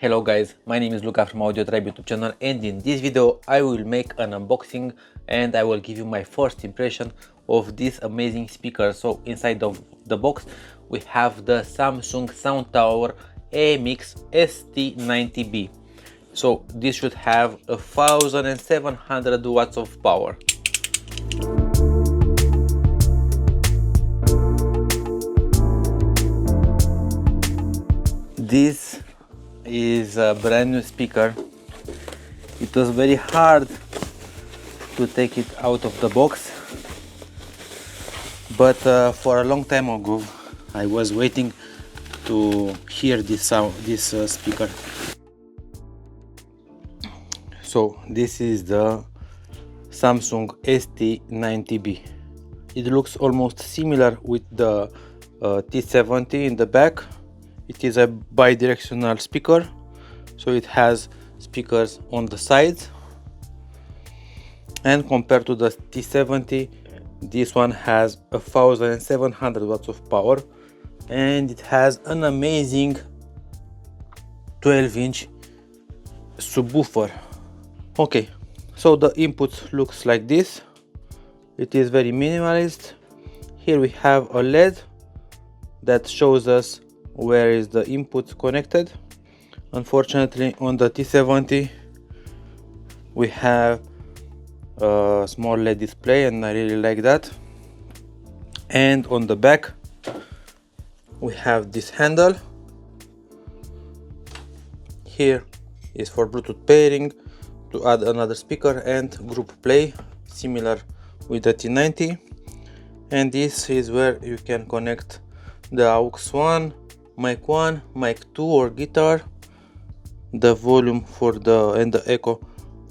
Hello guys, my name is Luca from AudioTribe YouTube channel, and in this video I will make an unboxing and I will give you my first impression of this amazing speaker. So inside of the box we have the Samsung Sound Tower MX-ST90B. So this should have 1700 watts of power. This is a brand new speaker. It was very hard to take it out of the box, but for a long time ago I was waiting to hear this sound, this speaker. So this is the Samsung ST90B. It looks almost similar with the T70 in the back. It is a bi-directional speaker, so it has speakers on the sides, and compared to the T70, this one has 1700 watts of power, and it has an amazing 12-inch subwoofer. Okay, so the input looks like this. It is very minimalist. Here we have a LED that shows us where is the input connected. Unfortunately, on the T70 we have a small LED display, and I really like that. And on the back we have this handle. Here is for Bluetooth pairing, to add another speaker, and group play, similar with the T90. And this is where you can connect the AUX 1, mic 1, mic 2 or guitar, the volume for the and the echo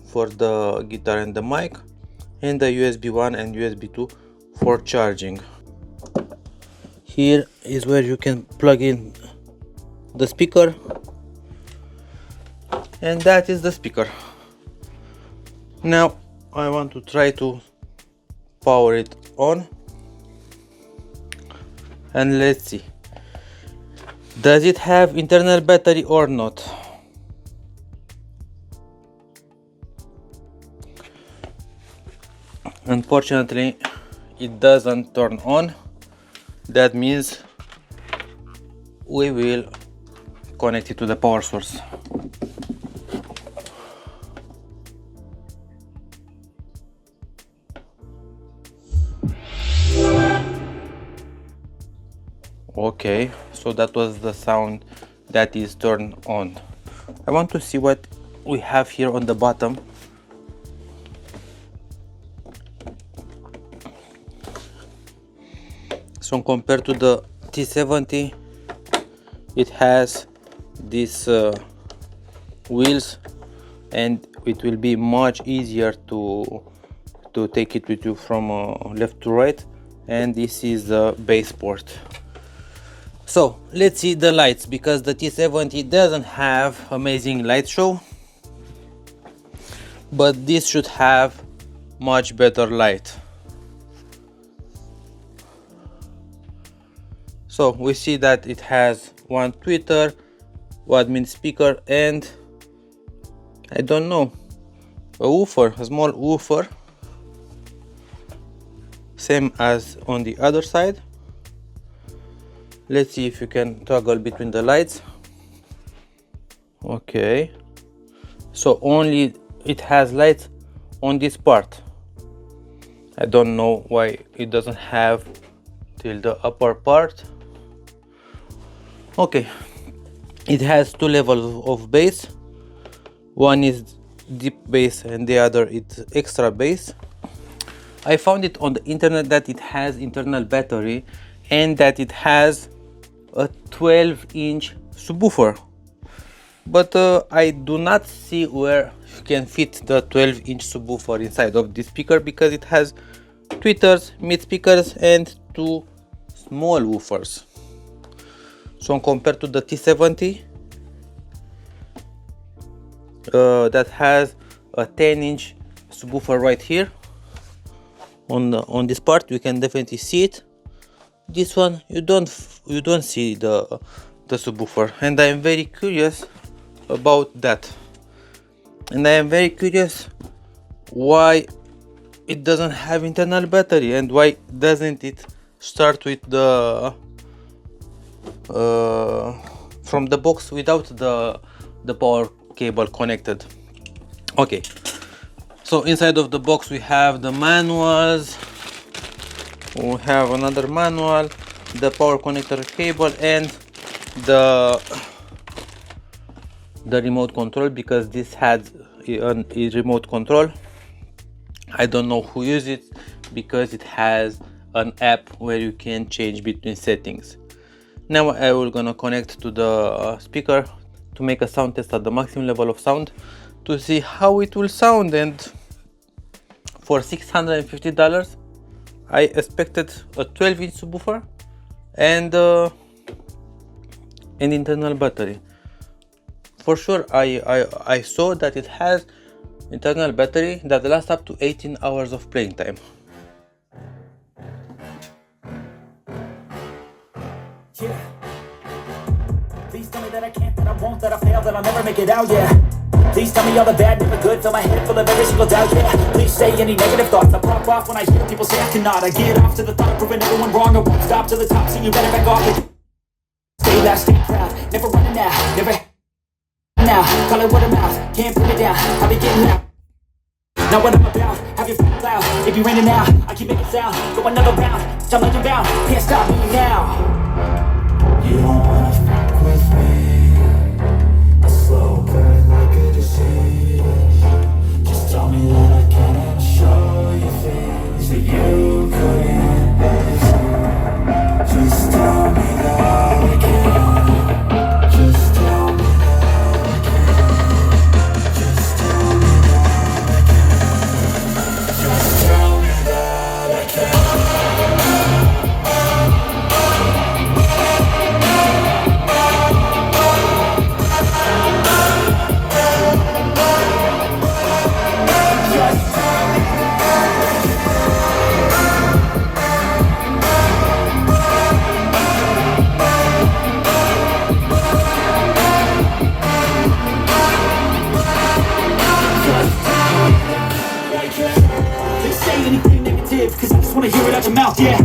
for the guitar and the mic, and the USB 1 and USB 2 for charging. Here is where you can plug in the speaker, and that is the speaker. Now I want to try to power it on, and let's see. Does it have internal battery or not? Unfortunately, it doesn't turn on. That means we will connect it to the power source. Okay, so that was the sound that is turned on. I want to see what we have here on the bottom. So compared to the T70, it has these wheels, and it will be much easier to take it with you from left to right. And this is the bass port. So let's see the lights, because the T70 doesn't have amazing light show, but this should have much better light. So we see that it has one tweeter, one mini speaker, and I don't know, a woofer, a small woofer, same as on the other side. Let's see if you can toggle between the lights. Okay, so only it has lights on this part. I don't know why it doesn't have till the upper part. Okay, it has two levels of bass. One is deep bass and the other is extra bass. I found it on the internet that it has internal battery and that it has a 12-inch subwoofer, but I do not see where you can fit the 12-inch subwoofer inside of this speaker, because it has tweeters, mid speakers, and two small woofers. So compared to the T70, that has a 10-inch subwoofer right here on this part, you can definitely see it. This one you don't see the subwoofer, and I'm very curious about that, and I am very curious why it doesn't have internal battery and why doesn't it start with the from the box without the power cable connected. Okay, so inside of the box we have the manuals, we have another manual, the power connector cable, and the remote control, because this had a remote control. I don't know who uses it because it has an app where you can change between settings. Now I will gonna connect to the speaker to make a sound test at the maximum level of sound to see how it will sound. And for $650 I expected a 12-inch subwoofer and an internal battery. For sure I saw that it has internal battery that lasts up to 18 hours of playing time. Yeah. Please tell me that I can't, that I won't, that I fail, that I'll never make it out, yeah. Please tell me all the bad, never good, fill my head full of every single doubt, yeah. Please say any negative thoughts, I pop off when I hear people say I cannot. I get off to the thought of proving everyone wrong, I won't stop to the top, so you better back off it. Stay loud, stay proud, never running out, never now, call it word of mouth, can't put it down, I'll be getting out. Not what I'm about, have your feet loud, if you're raining now, I keep making sound, go another round, I'm like you're bound, can't stop me now. You don't wanna fuck with me, a slow burn like a disease. Just tell me that I can and show you things that you couldn't believe. Just tell me that I can, just tell me that I can, just tell me that I can, just tell me that I can. Cause I just wanna hear it out your mouth, yeah.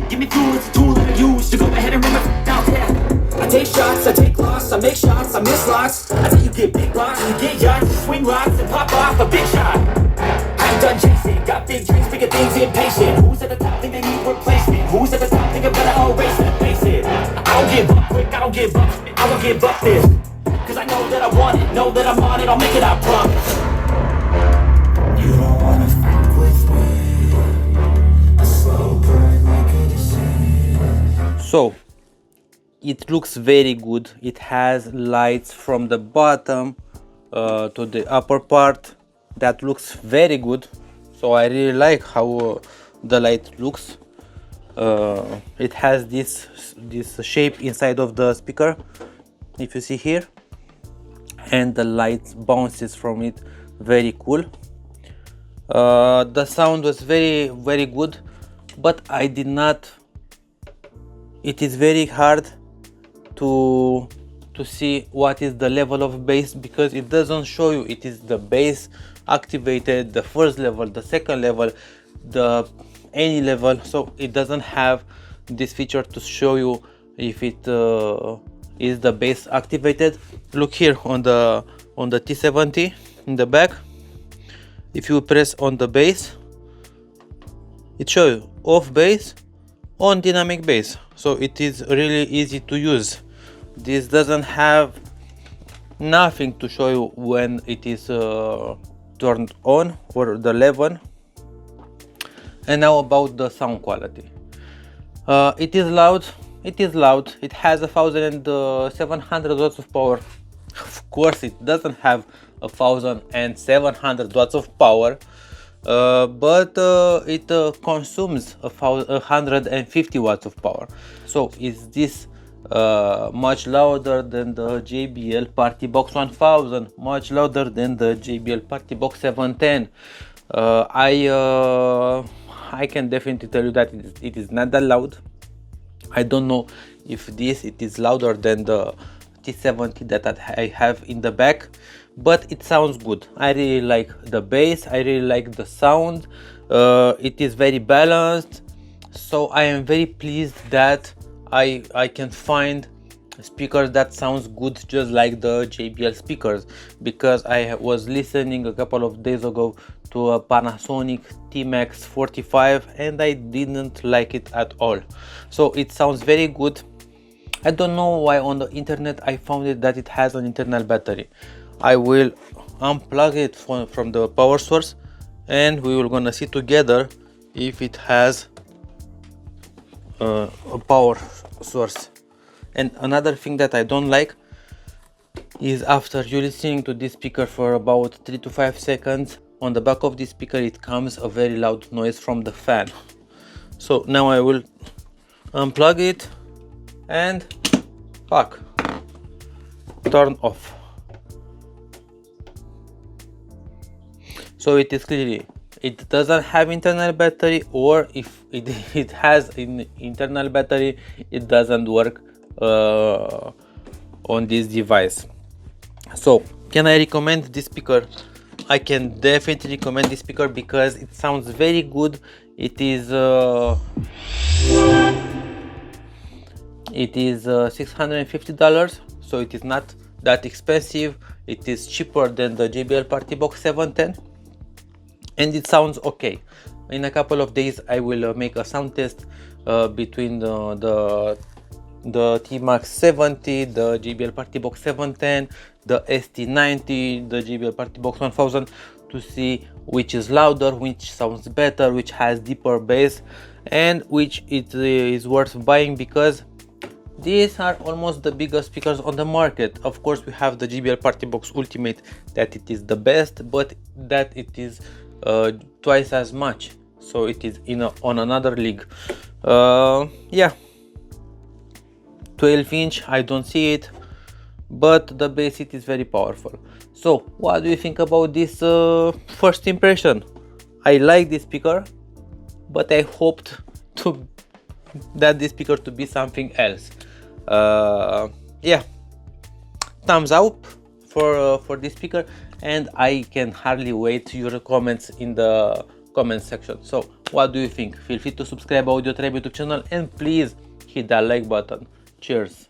Give me fuel, it's a tool that I use to go ahead and run my out, yeah. I take shots, I take loss, I make shots, I miss lots. I tell you get big blocks, you get yachts, you swing rocks and pop off a big shot. I'm done chasing, got big dreams, bigger things, impatient. Who's at the top, think they need replacement? Who's at the top, think I'm gonna erase it, face it. I don't give up quick, I don't give up, I won't give up this. Cause I know that I want it, know that I'm on it, I'll make it, I promise. You don't wanna fuck with me. So it looks very good. It has lights from the bottom to the upper part. That looks very good. So I really like how the light looks. It has this shape inside of the speaker, if you see here, and the light bounces from it. Very cool. The sound was very good, but I did not. It is very hard to see what is the level of bass, because it doesn't show you. It is the bass activated, the first level, the second level, the any level. So it doesn't have this feature to show you if it is the bass activated. Look here on the T70 in the back. If you press on the bass, it shows you off bass, on dynamic bass. So it is really easy to use. This doesn't have nothing to show you when it is turned on or the level. And now about the sound quality. It is loud. It is loud. It has 1700 watts of power. Of course it doesn't have 1700 watts of power, but it consumes 150 watts of power. So is this much louder than the JBL Party Box 1000, much louder than the JBL Party Box 710? I can definitely tell you that it is not that loud. I don't know if it is louder than the T70 that I have in the back, but it sounds good. I really like the bass, I really like the sound. It is very balanced, so I am very pleased that I can find speakers that sounds good just like the JBL speakers, because I was listening a couple of days ago to a Panasonic TMX-45 and I didn't like it at all. So it sounds very good. I don't know why on the internet I found it that it has an internal battery. I will unplug it from the power source and we will gonna see together if it has a power source. And another thing that I don't like is, after you listening to this speaker for about 3 to 5 seconds, on the back of this speaker it comes a very loud noise from the fan. So now I will unplug it and turn off. So it is clearly, it doesn't have internal battery, or if it has an internal battery, it doesn't work on this device. So can I recommend this speaker? I can definitely recommend this speaker because it sounds very good. It is $650, so it is not that expensive. It is cheaper than the JBL Party Box 710 and it sounds okay. In a couple of days I will make a sound test between the TMX-70, the JBL Party Box 710, the ST90, the JBL Party Box 1000, to see which is louder, which sounds better, which has deeper bass, and which it is worth buying, because these are almost the biggest speakers on the market. Of course we have the JBL Party Box Ultimate, that it is the best, but that it is twice as much, so it is on another league. Yeah, 12-inch, I don't see it, but the bass, it is very powerful. So what do you think about this first impression? I like this speaker, but I hoped that this speaker to be something else. Yeah, thumbs up for this speaker, and I can hardly wait your comments in the comment section. So what do you think? Feel free to subscribe to AudioTribe YouTube channel and please hit that like button. Cheers.